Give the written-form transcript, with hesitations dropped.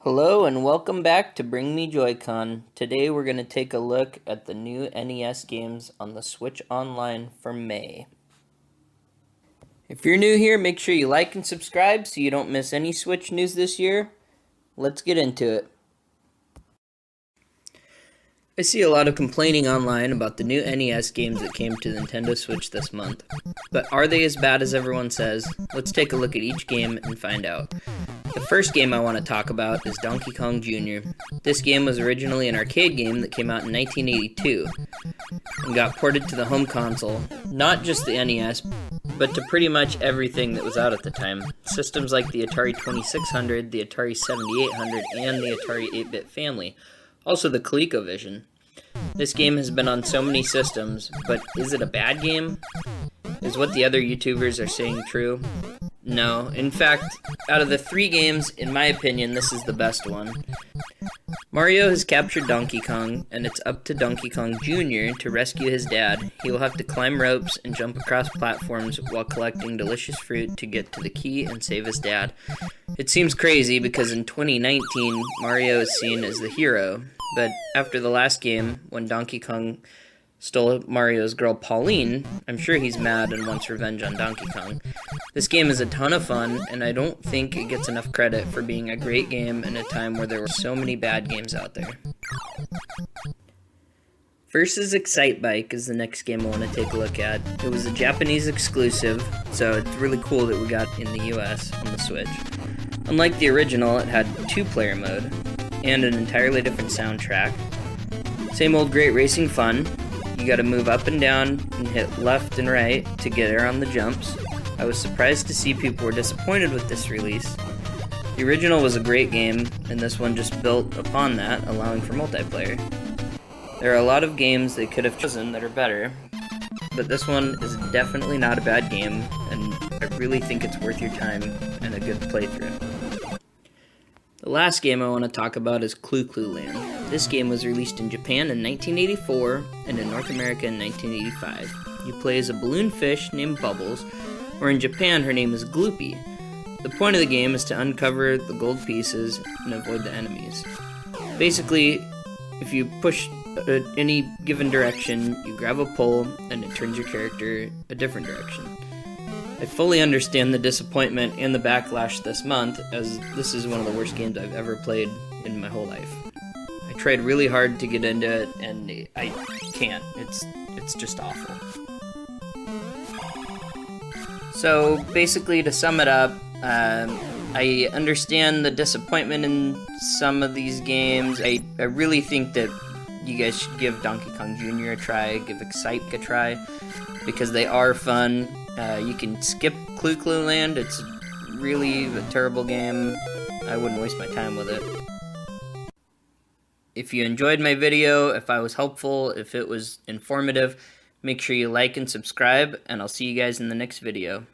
Hello and welcome back to Bring Me Joy-Con. Today we're going to take a look at the new NES games on the Switch Online for May. If you're new here, make sure you like and subscribe so you don't miss any Switch news this year. Let's get into it. I see a lot of complaining online about the new NES games that came to the Nintendo Switch this month. But are they as bad as everyone says? Let's take a look at each game and find out. The first game I want to talk about is Donkey Kong Jr. This game was originally an arcade game that came out in 1982 and got ported to the home console, not just the NES, but to pretty much everything that was out at the time. Systems like the Atari 2600, the Atari 7800, and the Atari 8-bit family. Also the ColecoVision. This game has been on so many systems, but is it a bad game? Is what the other YouTubers are saying true? No. In fact, out of the three games, in my opinion, this is the best one. Mario has captured Donkey Kong, and it's up to Donkey Kong Jr. to rescue his dad. He will have to climb ropes and jump across platforms while collecting delicious fruit to get to the key and save his dad. It seems crazy because in 2019, Mario is seen as the hero, but after the last game, when Donkey Kong stole Mario's girl Pauline, I'm sure he's mad and wants revenge on Donkey Kong. This game is a ton of fun, and I don't think it gets enough credit for being a great game in a time where there were so many bad games out there. Versus Excite Bike is the next game I want to take a look at. It was a Japanese exclusive, so it's really cool that we got in the US on the Switch. Unlike the original, it had two-player mode and an entirely different soundtrack. Same old great racing fun. You gotta move up and down and hit left and right to get around the jumps. I was surprised to see people were disappointed with this release. The original was a great game, and this one just built upon that, allowing for multiplayer. There are a lot of games they could have chosen that are better, but this one is definitely not a bad game, and I really think it's worth your time and a good playthrough. The last game I want to talk about is Clu Clu Land. This game was released in Japan in 1984 and in North America in 1985. You play as a balloon fish named Bubbles, or in Japan her name is Gloopy. The point of the game is to uncover the gold pieces and avoid the enemies. Basically, if you push any given direction, you grab a pole and it turns your character a different direction. I fully understand the disappointment and the backlash this month, as this is one of the worst games I've ever played in my whole life. I tried really hard to get into it, and I can't. It's just awful. So, basically, to sum it up, I understand the disappointment in some of these games. I really think that you guys should give Donkey Kong Jr. a try, give Excite a try, because they are fun. You can skip Clu Clu Land. It's really a terrible game. I wouldn't waste my time with it. If you enjoyed my video, if I was helpful, if it was informative, make sure you like and subscribe, and I'll see you guys in the next video.